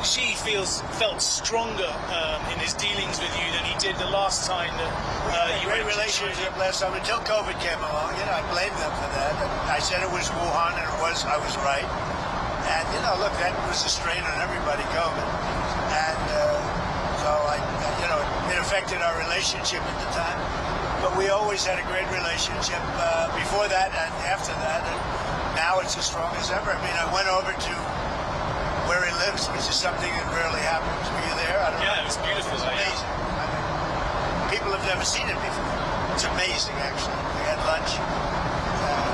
think Xi felt stronger in his dealings with you than he did the last time that you great went to relationship China? last time until COVID came along. I blame them for that. I said it was Wuhan, and I was right. And look, that was a strain on everybody, COVID, and so it affected our relationship at the time. But we always had a great relationship before that and after that, and now it's as strong as ever. I mean, I went over to where he lives, which is something that rarely happens. Were you there? I don't know. Yeah, it was beautiful. It was amazing. I mean, people have never seen it before. It's amazing, actually. We had lunch.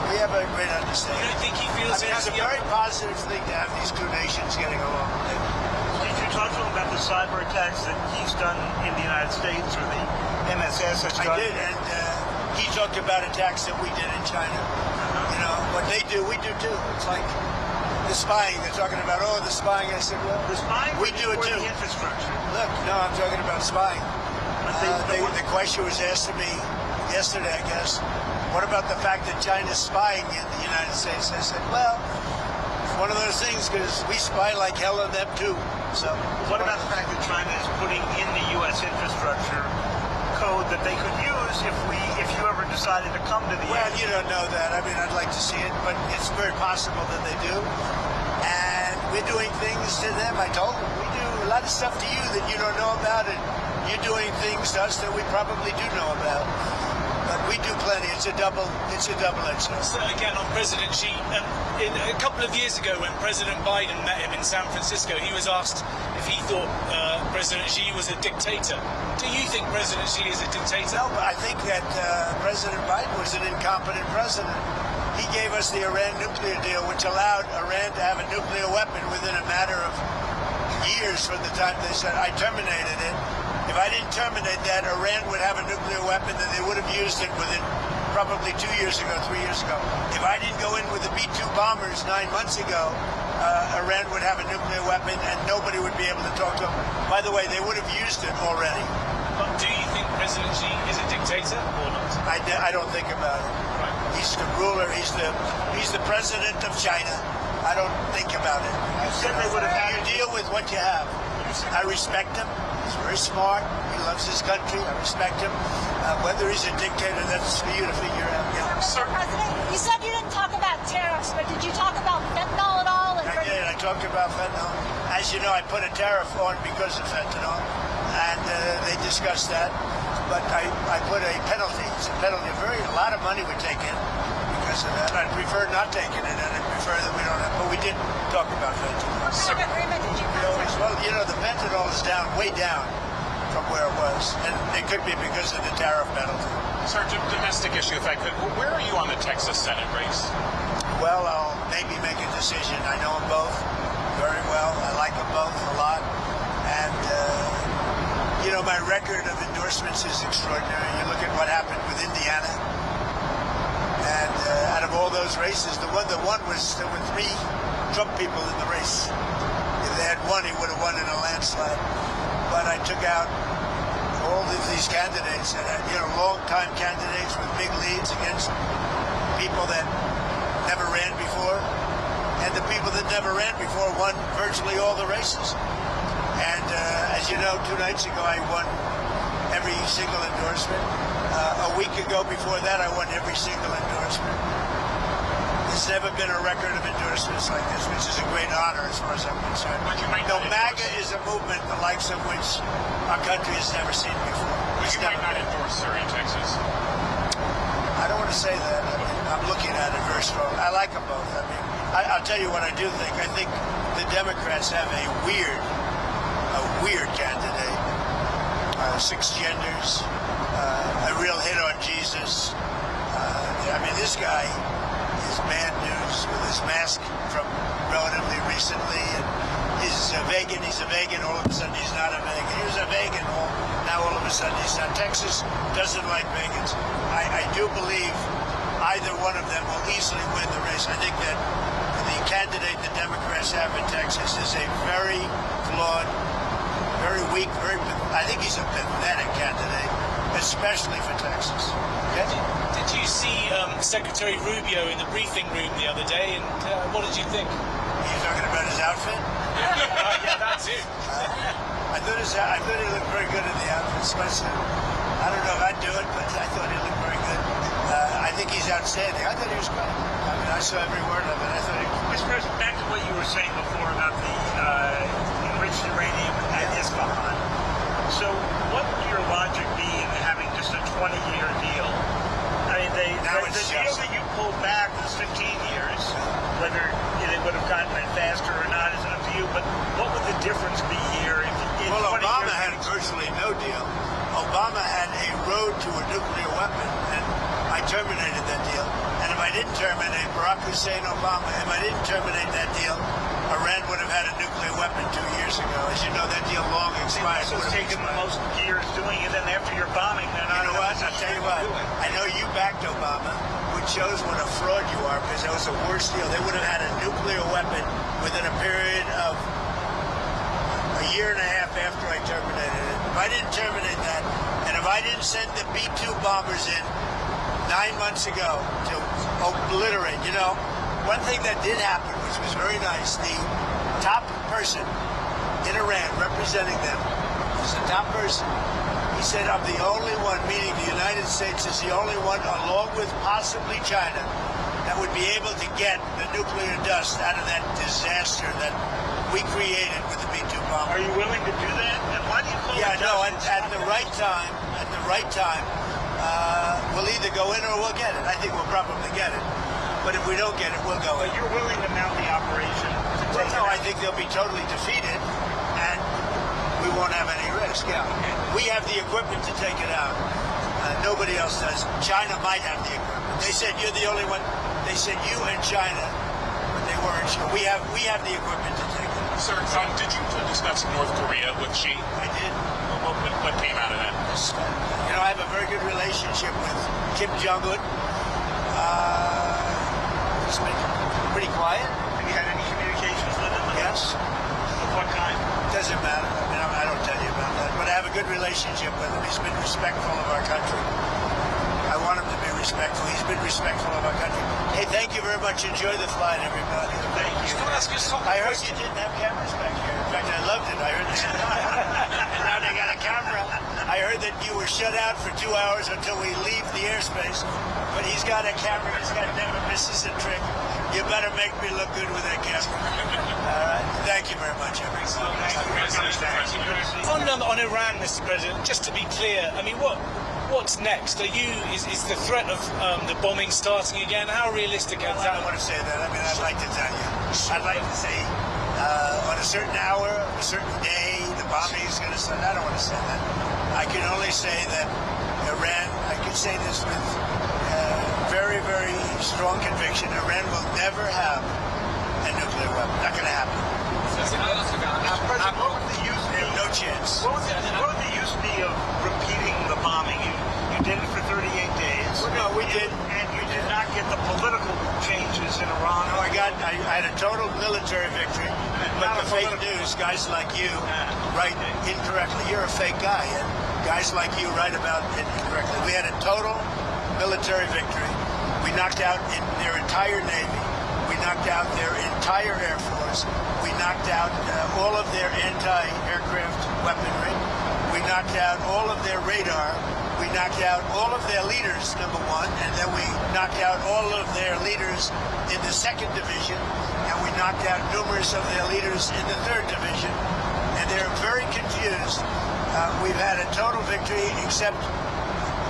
We have a great understanding. You don't think he feels it's a very positive thing to have these two nations getting along. Did you talk to him about the cyber attacks that he's done in the United States or the MSS has done? I did, and he talked about attacks that we did in China. What they do, we do too. It's like the spying. They're talking about, the spying. I said, well, the spying, we do it too. The infrastructure. Look, no, I'm talking about spying. The question was asked to me yesterday, I guess. What about the fact that China's spying in the United States? I said, well, it's one of those things because we spy like hell on them too. So, what about the fact that China is putting in the U.S. infrastructure code that they could use if you ever decided to come to the Well, you don't know that. I mean, I'd like to see it, but it's very possible that they do. And we're doing things to them. I told them we do a lot of stuff to you that you don't know about, and you're doing things to us that we probably do know about. But we do plenty. It's a double-edged sword. So again, on President Xi, a couple of years ago when President Biden met him in San Francisco, he was asked if he thought President Xi was a dictator. Do you think President Xi is a dictator? No, but I think that President Biden was an incompetent president. He gave us the Iran nuclear deal, which allowed Iran to have a nuclear weapon within a matter of years from the time they said, I terminated it. If I didn't terminate that, Iran would have a nuclear weapon, and they would have used it within probably 2 years ago, 3 years ago. If I didn't go in with the B-2 bombers 9 months ago, Iran would have a nuclear weapon, and nobody would be able to talk to them. By the way, they would have used it already. But do you think President Xi is a dictator or not? I don't think about it. Right. He's the ruler. He's the president of China. I don't think about it. You said they would have had You deal with what you have. I respect him. He's very smart. He loves his country. I respect him. Whether he's a dictator, that's for you to figure out. Yeah. Mr. President, you said you didn't talk about tariffs, but did you talk about fentanyl at all? I did. I talked about fentanyl. As you know, I put a tariff on because of fentanyl, and they discussed that. But I put a penalty. It's a penalty. A lot of money would take in because of that. I'd prefer not taking it, and I'd prefer that we don't have. But we did talk about fentanyl. What kind of agreement did you come to? Well, the fentanyl is down, way down from where it was, and it could be because of the tariff penalty. Sir, domestic issue, if I could. Where are you on the Texas Senate race? Well, I'll maybe make a decision. I know them both very well. I like them both a lot, and my record of endorsements is extraordinary. You look at what happened with Indiana, and out of all those races, the one that won was there were 3 Trump people in the race. If they had won, he would have won in a landslide. But I took out all of these candidates, and long-time candidates with big leads against people that never ran before, and the people that never ran before won virtually all the races. And as you know, 2 nights ago I won every single endorsement. A week ago before that I won every single endorsement. There's never been a record of endorsements like this, which is a great honor as far as I'm concerned. But you might not MAGA is a movement the likes of which our country has never seen before. But you might not endorse, sir, in Texas. I don't want to say that. I mean, I'm looking at it very strong. I like them both. I mean, I'll tell you what I do think. I think the Democrats have a weird candidate. 6 genders, a real hit on Jesus. I mean, this guy is bad news with his mask from relatively recently, and he's a vegan. All of a sudden he's not a vegan. He was a vegan. Now all of a sudden he's not. Texas doesn't like vegans. I do believe either one of them will easily win the race. I think that the candidate the Democrats have in Texas is a very flawed, very weak, I think he's a pathetic candidate, especially for Texas. Okay? Did you see Secretary Rubio in the briefing room the other day, and what did you think? Are you talking about his outfit? Yeah, that too. expensive. I don't know if I'd do it, but I thought he looked very good. I think he's outstanding. I thought he was great. I mean, I saw every word of it. I thought he was Mr. President, back to what you were saying before about the enriched uranium at Isfahan. So what would your logic be in having just a 20-year deal? I mean, the deal that you pulled back was 15 years. Whether it would have gotten it faster or not is up to you, but what would the difference be here if in Well, 20 Obama years? had virtually no deal. Obama had a road to a nuclear weapon, and I terminated that deal. And if I didn't terminate Barack Hussein Obama, if I didn't terminate that deal, Iran would have had a nuclear weapon 2 years ago. As you know, that deal long expired. It's taken the most years doing it, and after you're bombing, they're not. You know what? I'll tell you what. I know you backed Obama, which shows what a fraud you are, because that was the worst deal. They would have had a nuclear weapon within a period of a year and a half after I terminated it. If I didn't terminate that, and if I didn't send the B-2 bombers in 9 months ago to obliterate, you know, one thing that did happen, which was very nice, the top person in Iran representing them was the top person. He said, I'm the only one, meaning the United States is the only one, along with possibly China, that would be able to get the nuclear dust out of that disaster that we created with the B-2 bomber. Are you willing to do that? And why do you call it? No, at the right time, we'll either go in or we'll get it. I think we'll probably get it. But if we don't get it, we'll go in. But you're willing to mount the operation to take it No, out? I think they'll be totally defeated, and we won't have any risk. Yeah, we have the equipment to take it out. Nobody else does. China might have the equipment. They said you're the only one. They said you and China, but they weren't sure. We have the equipment to take it. Sir, did you discuss North Korea with Xi? I did. What came out of that? You know, I have a very good relationship with Kim Jong-un. He's been pretty quiet. Have you had any communications with him? Yes. Of what kind? Doesn't matter. I mean, I don't tell you about that. But I have a good relationship with him. He's been respectful of our country. I want him to be respectful. He's been respectful of our country. Hey, thank you very much. Enjoy the flight, everybody. Thank you. Can I ask you something? I heard you didn't have cameras back here. In fact, I loved it. I heard that. And now they got a camera. I heard that you were shut out for 2 hours until we leave the airspace. But he's got a camera. He's got never misses a trick. You better make me look good with that camera. All right. Thank you very much, everybody. On Iran, Mr. President, just to be clear, I mean, what's next? Is the threat of the bombing starting again? How realistic is I that? don't want to say that. I mean, I'd like to tell you. I'd like to say on a certain hour, a certain day, the bombing is going to start. I don't want to say that. I can only say that Iran, I can say this with very, very strong conviction, Iran will never have a nuclear weapon. Not going to happen. President, what would the use They be? have no chance. What would the use be of repeating the bombing? You did it for 38 days. No, we did. And you did not get the political changes in Iran. No, I had a total military victory. But the fake news, guys like you write incorrectly. You're a fake guy, and guys like you write about it incorrectly. We had a total military victory. We knocked out their entire Navy. We knocked out their entire Air Force. We knocked out all of their anti-aircraft weaponry. We knocked out all of their radar. We knocked out all of their leaders, number one, and then we knocked out all of their leaders in the 2nd Division, and we knocked out numerous of their leaders in the 3rd Division, and they're very confused. We've had a total victory, except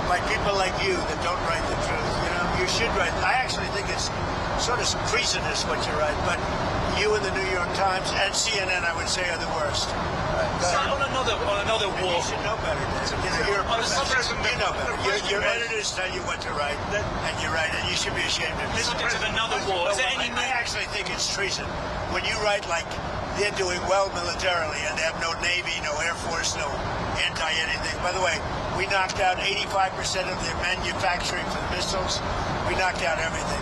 by people like you that don't write the truth. You know, you should write. I actually think it's sort of treasonous what you write, but you and the New York Times and CNN, I would say, are the worst. So on another war. You should know better, Dave. You know, you're a professional. You know better. Your editors tell you what to write, and you write it. You should be ashamed of it. Subject of another war. Is there any I actually think it's treason. When you write like they're doing well militarily and they have no Navy, no Air Force, no anti-anything. By the way, we knocked out 85% of their manufacturing for the missiles. We knocked out everything.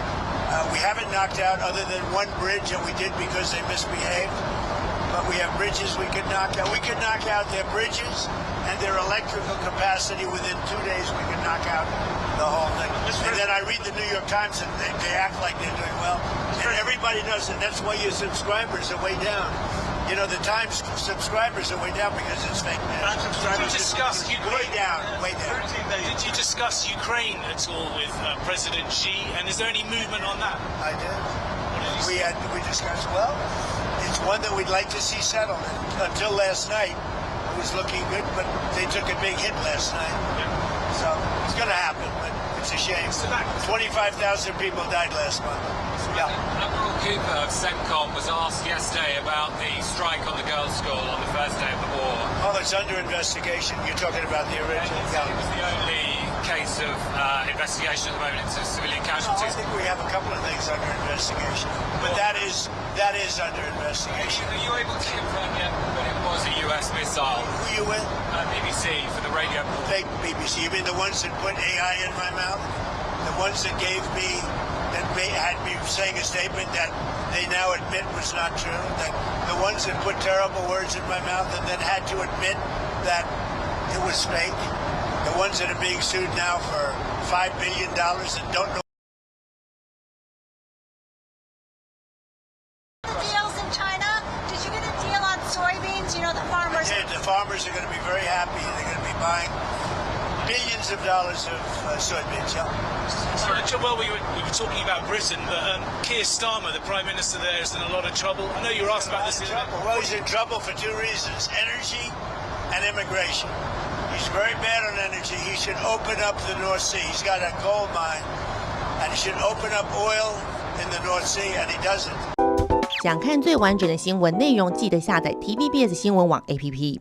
We haven't knocked out other than one bridge, and we did because they misbehaved. But we have bridges we could knock out. We could knock out their bridges and their electrical capacity within 2 days. We could knock out the whole thing. And then I read the New York Times, and they act like they're doing well. And everybody knows that. That's why your subscribers are way down. You know, the Times subscribers are way down because it's fake news. Did you discuss Way down, way down. Did you discuss Ukraine at all with President Xi? And is there any movement on that? I did. We discussed, well, it's one that we'd like to see settled. Until last night, it was looking good, but they took a big hit last night. Yeah. So it's going to happen, but it's a shame. 25,000 people died last month. Yeah. Admiral Cooper of CENTCOM was asked yesterday about the strike on the girls' school on the first day of the war. Oh, it's under investigation. You're talking about the original. Yeah, it was the only case of investigation at the moment into civilian I casualties. think we have a couple of things under investigation, but that is under investigation. Are you able to confirm yet that it was a US missile? Who you with? BBC for the radio. Fake BBC. You mean the ones that put AI in my mouth? The ones that gave me, had me saying a statement that they now admit was not true? That the ones that put terrible words in my mouth and then had to admit that it was fake? The ones that are being sued now for $5 billion and don't know. The deals in China. Did you get a deal on soybeans? You know, the farmers. Yeah, the farmers are going to be very happy. They're going to be buying billions of dollars of soybeans. Yeah. Well, we were talking about Britain, but Keir Starmer, the Prime Minister there, is in a lot of trouble. I know you were asked about this. Well, he's in trouble for two reasons: energy and immigration. He's very bad on energy. He should open up the North Sea. He's got a coal mine, and he should open up oil in the North Sea, and he doesn't. 想看最完整的新闻内容，记得下载 TVBS 新闻网 APP。